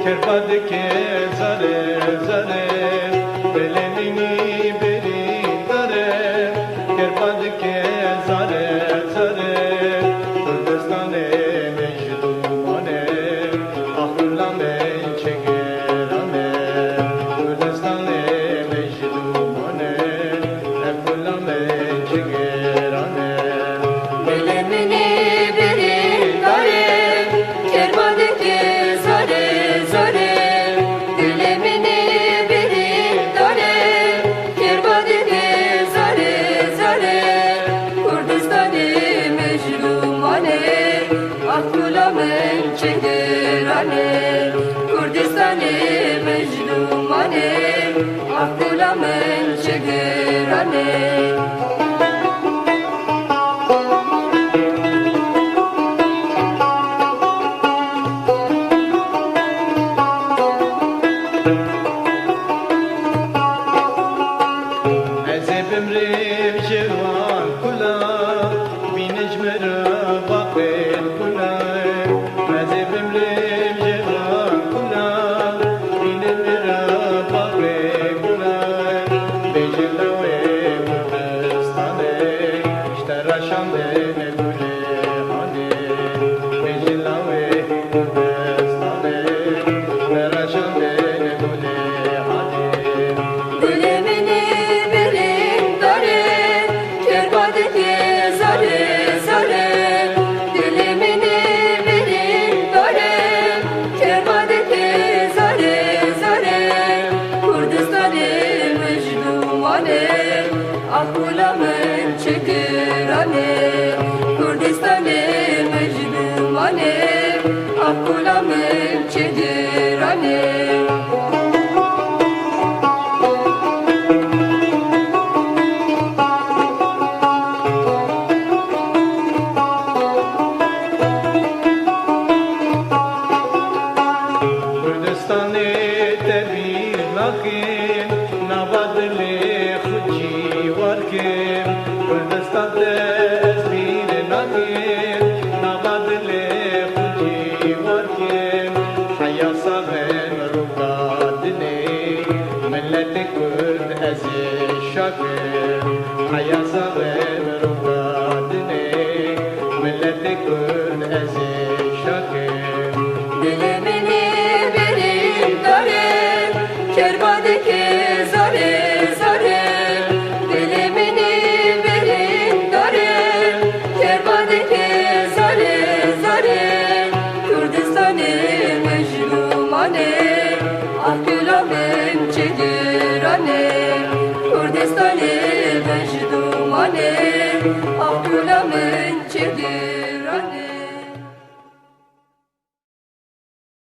کرباد که زره زره بلمینی بری داره کرباد که زره زره کردستان مجدومانه آخرلام چگرانه کردستان مجدومانه آخرلام چگرانه بلمینی بری داره کرباد که زره زره بلمینی بری داره کرباد که زره زره کردستان مجدومانه آخرلام چگرانه کردستان مجدومانه آخرلام چگرانه بمري بجوان كلا بنجمر باقين كلا مازي بمري بجوان كلا بنجمر باقين كلا بجلوي مبستاني اشترى شامبي نقولي هاني بجلوي مبستاني اشترى شامبي نقولي هاني آخرلام چگرانه کردستان مجدومانه آخرلام چگرانه کردستانی تبیر نکن نبادلی خودی ورکن کردستان تبیر نکن نبادلی خودی ورکن حیا سامن روبادنی ملت کرد از شکر حیا سامن روبادنی ملت کرد از شکر کرباد که زاره زاره بلمینی برین داره کرباد که زاره زاره کردستان مجدومانه آخرلام چگرانه کردستان مجدومانه آخرلام چگرانه